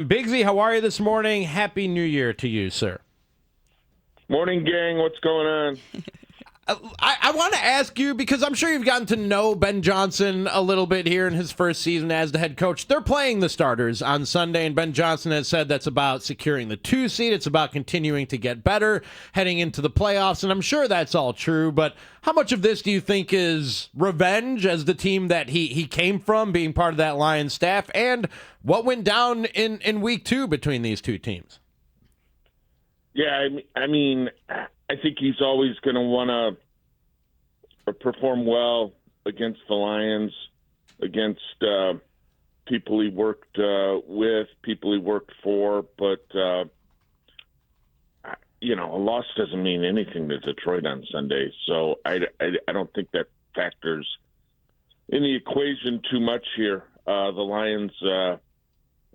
Bigsy, how are you this morning? Happy New Year to you, sir. Morning, gang. What's going on? I want to ask you, because I'm sure you've gotten to know Ben Johnson a little bit here in his first season as the head coach. They're playing the starters on Sunday, and Ben Johnson has said that's about securing the 2 seed. It's about continuing to get better, heading into the playoffs, and I'm sure that's all true. But how much of this do you think is revenge as the team that he came from, being part of that Lions staff, and what went down in week 2 between these two teams? Yeah, I mean, I think he's always going to want to perform well against the Lions, against people he worked with, people he worked for. But, a loss doesn't mean anything to Detroit on Sunday. So I don't think that factors in the equation too much here. The Lions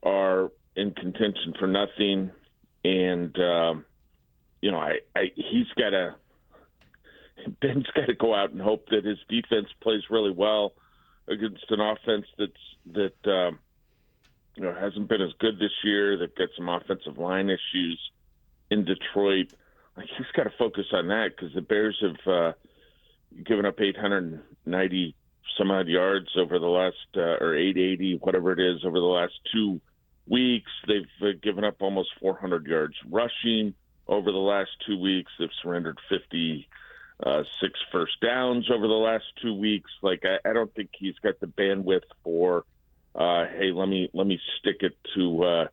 are in contention for nothing. And, Ben's got to go out and hope that his defense plays really well against an offense that hasn't been as good this year. They've got some offensive line issues in Detroit. He's got to focus on that because the Bears have given up 890 some odd yards over the last, or 880, whatever it is, over the last 2 weeks. They've given up almost 400 yards rushing over the last 2 weeks. They've surrendered 56 first downs over the last 2 weeks. I don't think he's got the bandwidth for, hey, let me stick it to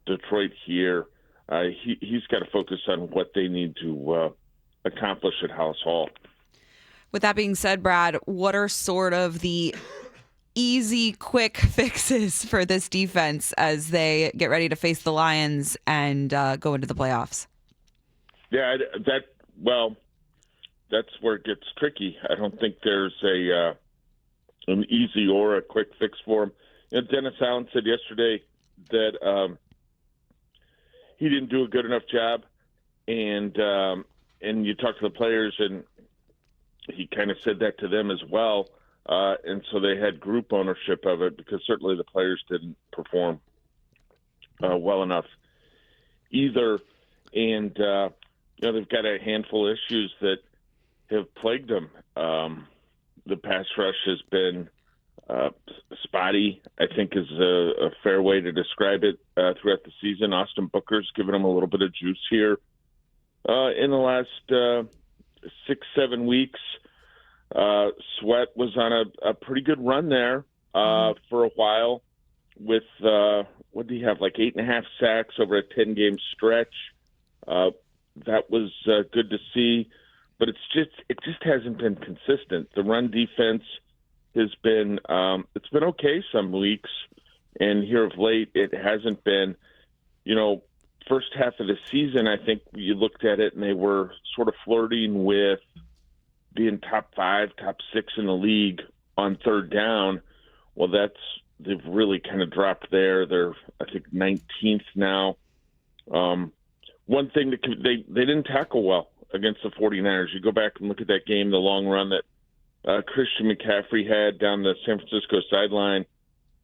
Detroit here. He's got to focus on what they need to accomplish at House Hall. With that being said, Brad, what are sort of the easy, quick fixes for this defense as they get ready to face the Lions and go into the playoffs? Yeah, that's where it gets tricky. I don't think there's an easy or a quick fix for him. Dennis Allen said yesterday that he didn't do a good enough job, and you talk to the players, and he kind of said that to them as well. And so they had group ownership of it because certainly the players didn't perform well enough either. And, they've got a handful of issues that have plagued them. The pass rush has been spotty, I think is a fair way to describe it throughout the season. Austin Booker's given them a little bit of juice here in the last 6-7 weeks. Sweat was on a pretty good run there for a while with, what did he have, 8.5 sacks over a 10-game stretch. That was good to see, but it just hasn't been consistent. The run defense has been it's been okay some weeks, and here of late it hasn't been. First half of the season, I think you looked at it and they were sort of flirting with being top 5, top 6 in the league on third down. Well, they've really kind of dropped there. They're, I think, 19th now. One thing that they didn't tackle well against the 49ers. You go back and look at that game, the long run that Christian McCaffrey had down the San Francisco sideline.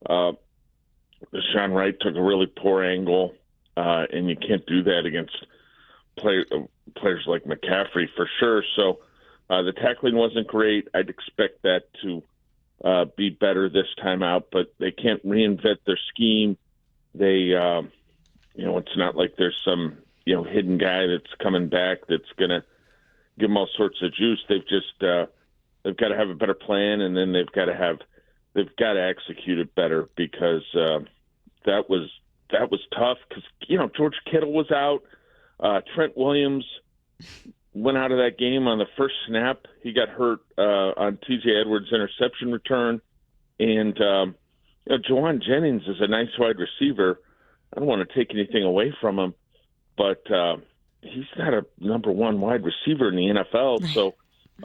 Deshaun Wright took a really poor angle, and you can't do that against players like McCaffrey for sure. So the tackling wasn't great. I'd expect that to be better this time out, but they can't reinvent their scheme. They, it's not like there's some hidden guy that's coming back that's going to give them all sorts of juice. They've just they've got to have a better plan, and then they've got to execute it better because that was tough because George Kittle was out. Trent Williams went out of that game on the first snap. He got hurt on T.J. Edwards' interception return, and Jawan Jennings is a nice wide receiver. I don't want to take anything away from him, but he's not a number one wide receiver in the NFL. Right. So,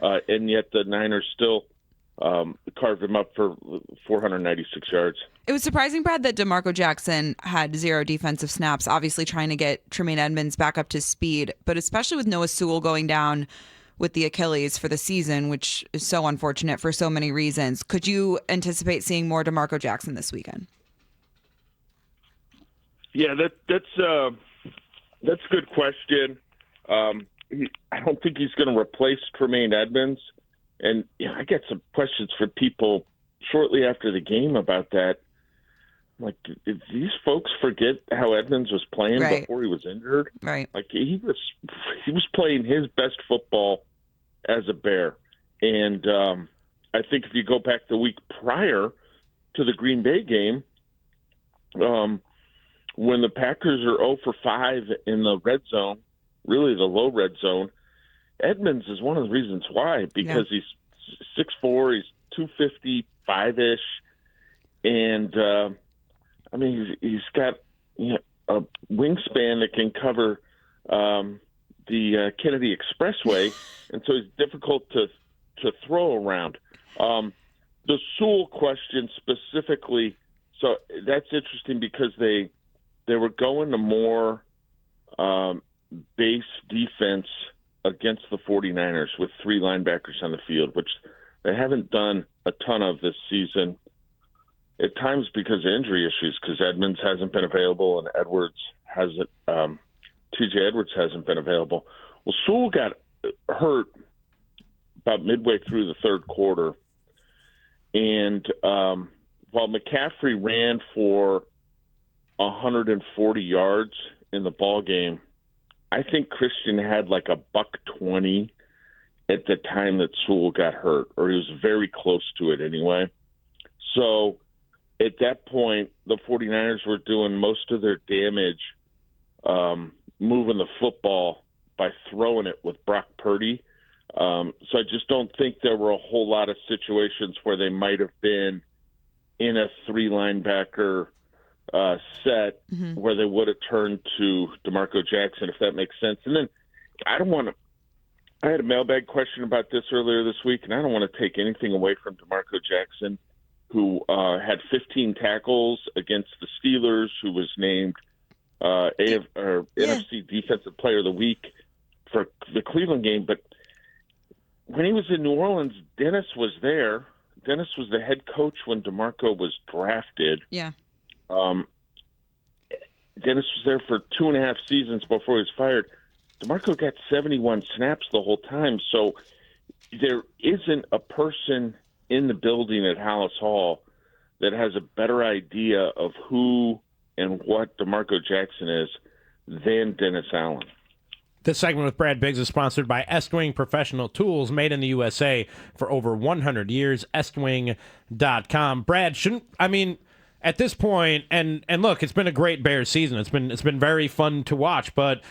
and yet the Niners still carved him up for 496 yards. It was surprising, Brad, that DeMarco Jackson had 0 defensive snaps, obviously trying to get Tremaine Edmonds back up to speed, but especially with Noah Sewell going down with the Achilles for the season, which is so unfortunate for so many reasons. Could you anticipate seeing more DeMarco Jackson this weekend? Yeah, that's a good question. I don't think he's going to replace Tremaine Edmonds, and I get some questions from people shortly after the game about that. Like, did these folks forget how Edmonds was playing before he was injured? Right. Like, he was playing his best football as a Bear, and I think if you go back the week prior to the Green Bay game, when the Packers are 0 for 5 in the red zone, really the low red zone, Edmonds is one of the reasons why, because he's 6'4", he's 255-ish, and I mean, he's got a wingspan that can cover the Kennedy Expressway, and so he's difficult to throw around. The Sewell question specifically, so that's interesting because they were going to more base defense against the 49ers with 3 linebackers on the field, which they haven't done a ton of this season. At times because of injury issues, because Edmonds hasn't been available and TJ Edwards hasn't been available. Well, Sewell got hurt about midway through the third quarter, and while McCaffrey ran for 140 yards in the ball game, I think Christian had like $120 at the time that Sewell got hurt, or he was very close to it anyway. So at that point, the 49ers were doing most of their damage moving the football by throwing it with Brock Purdy. So I just don't think there were a whole lot of situations where they might have been in a 3-linebacker set where they would have turned to DeMarco Jackson, if that makes sense. And then I had a mailbag question about this earlier this week, and I don't want to take anything away from DeMarco Jackson, who had 15 tackles against the Steelers, who was named NFC Defensive Player of the Week for the Cleveland game. But when he was in New Orleans, Dennis was there. Dennis was the head coach when DeMarco was drafted. Yeah. Dennis was there for 2.5 seasons before he was fired. DeMarco got 71 snaps the whole time. So there isn't a person in the building at Hallis Hall that has a better idea of who and what DeMarco Jackson is than Dennis Allen. This segment with Brad Biggs is sponsored by Estwing Professional Tools, made in the USA for over 100 years. Estwing.com. Brad, at this point, and look, it's been a great Bears season. It's been very fun to watch, but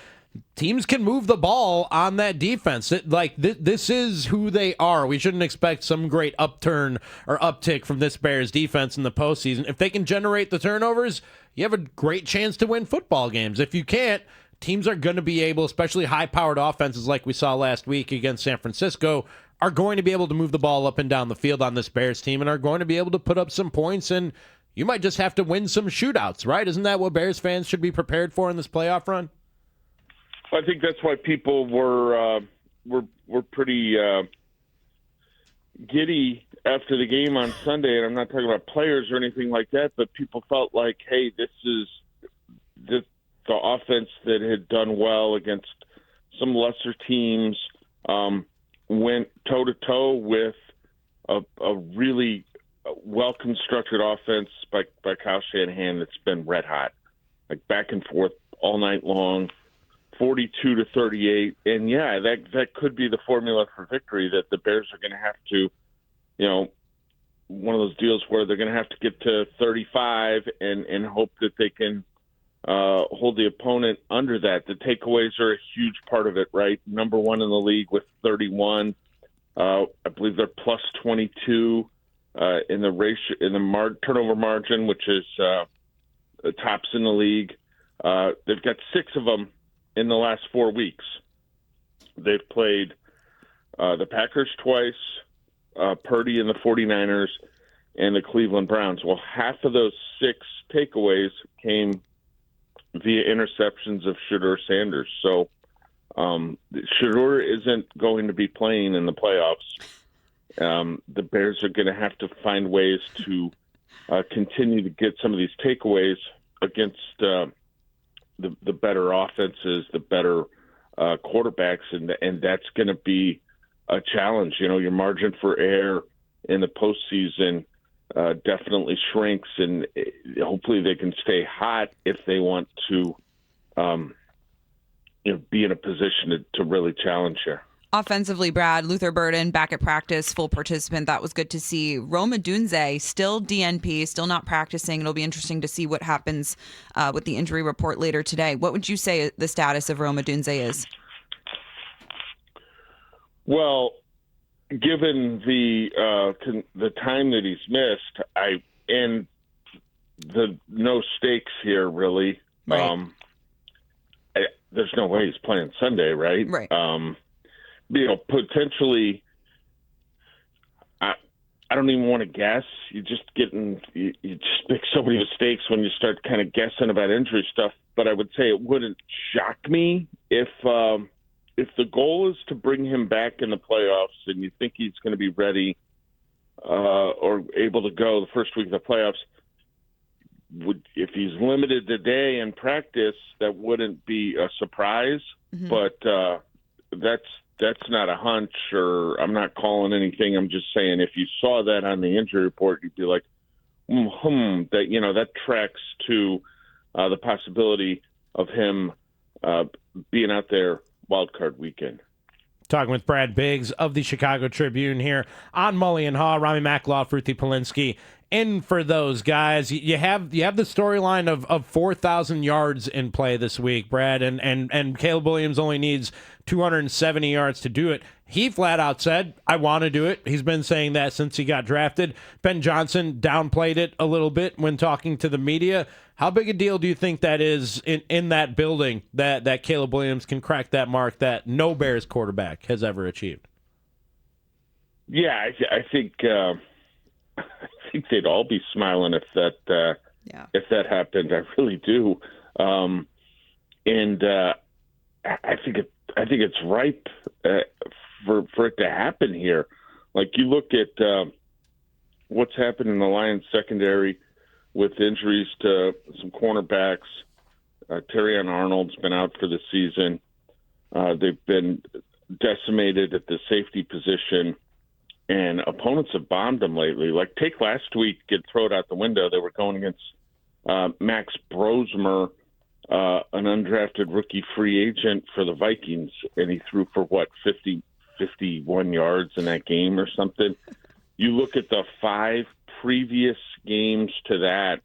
teams can move the ball on that defense. This is who they are. We shouldn't expect some great upturn or uptick from this Bears defense in the postseason. If they can generate the turnovers, you have a great chance to win football games. If you can't, teams are going to be able, especially high-powered offenses like we saw last week against San Francisco, are going to be able to move the ball up and down the field on this Bears team and are going to be able to put up some points, and you might just have to win some shootouts, right? Isn't that what Bears fans should be prepared for in this playoff run? I think that's why people were pretty giddy after the game on Sunday, and I'm not talking about players or anything like that, but people felt like, hey, this is the offense that had done well against some lesser teams, went toe-to-toe with a really well-constructed offense by Kyle Shanahan that's been red hot, like back and forth all night long. 42-38, and that could be the formula for victory, that the Bears are going to have to, one of those deals where they're going to have to get to 35 and hope that they can hold the opponent under that. The takeaways are a huge part of it, right? Number 1 in the league with 31. I believe they're plus 22 in the ratio, in the turnover margin, which is tops in the league. They've got 6 of them in the last 4 weeks. They've played the Packers twice, Purdy and the 49ers, and the Cleveland Browns. Well, half of those 6 takeaways came via interceptions of Shedeur Sanders. So Shedeur isn't going to be playing in the playoffs. The Bears are going to have to find ways to continue to get some of these takeaways against the better offenses, the better quarterbacks, and that's going to be a challenge. Your margin for error in the postseason definitely shrinks, and hopefully they can stay hot if they want to be in a position to really challenge here. Offensively, Brad, Luther Burden back at practice, full participant. That was good to see. Rome Odunze still DNP, still not practicing. It'll be interesting to see what happens with the injury report later today. What would you say the status of Rome Odunze is? Well, given the time that he's missed, and the no stakes here really. Right. There's no way he's playing Sunday, right? Right. Potentially, I don't even want to guess. You just make so many mistakes when you start kind of guessing about injury stuff. But I would say it wouldn't shock me if the goal is to bring him back in the playoffs and you think he's going to be ready or able to go the first week of the playoffs. If he's limited today in practice, that wouldn't be a surprise. Mm-hmm. But that's not a hunch, or I'm not calling anything. I'm just saying if you saw that on the injury report, you'd be like, that tracks to the possibility of him being out there wild card weekend. Talking with Brad Biggs of the Chicago Tribune here on Mully and Haugh, Rami Makhlouf, Ruthie Polinsky. And for those guys, you have the storyline of 4,000 yards in play this week, Brad, and Caleb Williams only needs 270 yards to do it. He flat out said, I want to do it. He's been saying that since he got drafted. Ben Johnson downplayed it a little bit when talking to the media. How big a deal do you think that is in that building that Caleb Williams can crack that mark that no Bears quarterback has ever achieved? Yeah, I think they'd all be smiling if that happened. I really do, and I think it's ripe for it to happen here. Like you look at what's happened in the Lions secondary with injuries to some cornerbacks. Terrion Arnold's been out for the season. They've been decimated at the safety position. And opponents have bombed them lately. Like, take last week, get thrown out the window. They were going against Max Brosmer, an undrafted rookie free agent for the Vikings, and he threw for, 51 yards in that game or something. You look at the 5 previous games to that,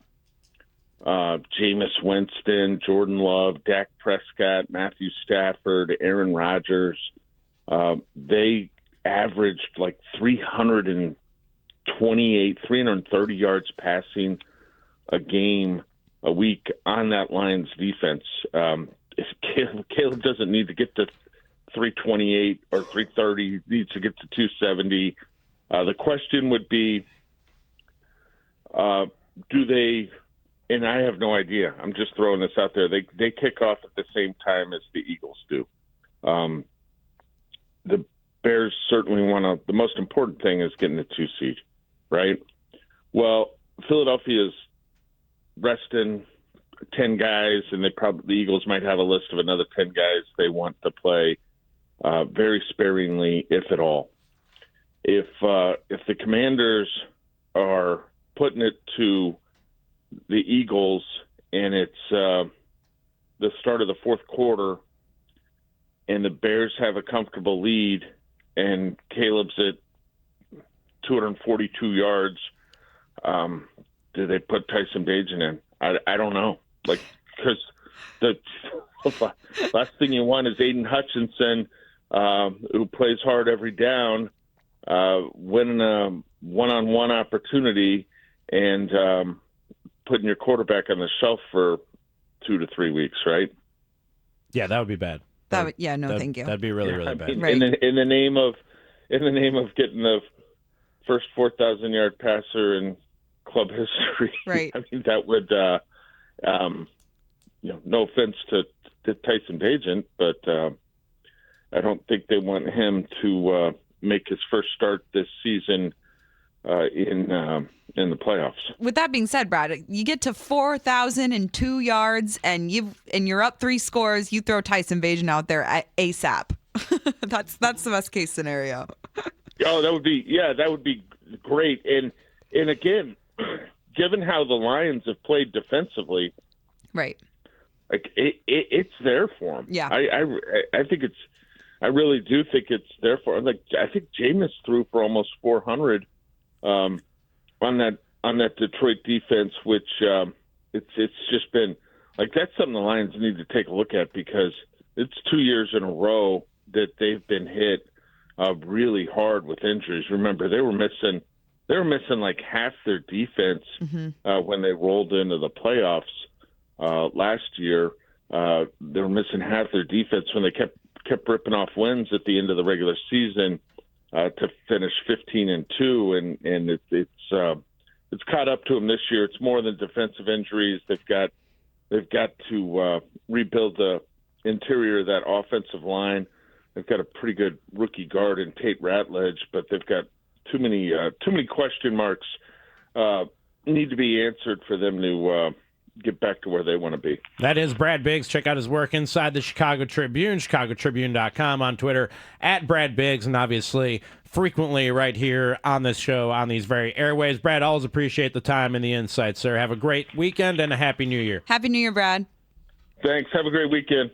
Jameis Winston, Jordan Love, Dak Prescott, Matthew Stafford, Aaron Rodgers, they averaged like 330 yards passing a week on that Lions defense. If Caleb doesn't need to get to 328 or 330, he needs to get to 270. The question would be, do they, and I have no idea, I'm just throwing this out there, they kick off at the same time as the Eagles do. The Bears certainly the most important thing is getting the 2 seed, right? Well, Philadelphia's resting 10 guys, and the Eagles might have a list of another 10 guys they want to play very sparingly, if at all. If the Commanders are putting it to the Eagles and it's the start of the fourth quarter and the Bears have a comfortable lead and Caleb's at 242 yards, do they put Tyson Bagent in? I don't know. Like, because the last thing you want is Aiden Hutchinson, who plays hard every down, winning a one-on-one opportunity and putting your quarterback on the shelf for 2 to 3 weeks, right? Yeah, that would be bad. Thank you. That'd be really, really bad. Right. In the name of getting the first 4,000-yard passer in club history, right? I mean, that would, no offense to Tyson Bagent, but I don't think they want him to make his first start this season in the playoffs. With that being said, Brad, you get to 4,002 yards and you're up 3 scores. You throw Tyson Bagent out there at ASAP. That's the best case scenario. Oh, that would be great. And again, given how the Lions have played defensively, right? Like it's there for them. Yeah, I think it's. I really do think it's there for them. Like I think Jameis threw for almost 400 on that Detroit defense, which it's just been like that's something the Lions need to take a look at because it's 2 years in a row that they've been hit really hard with injuries. Remember, they were missing like half their defense when they rolled into the playoffs last year. They were missing half their defense when they kept ripping off wins at the end of the regular season to finish 15-2, and it's caught up to them this year. It's more than defensive injuries. They've got to rebuild the interior of that offensive line. They've got a pretty good rookie guard in Tate Ratledge, but they've got too many question marks need to be answered for them to get back to where they want to be. That is Brad Biggs. Check out his work inside the Chicago Tribune, chicagotribune.com, on Twitter, at Brad Biggs, and obviously frequently right here on this show on these very airways. Brad, always appreciate the time and the insight, sir. Have a great weekend and a Happy New Year. Happy New Year, Brad. Thanks. Have a great weekend.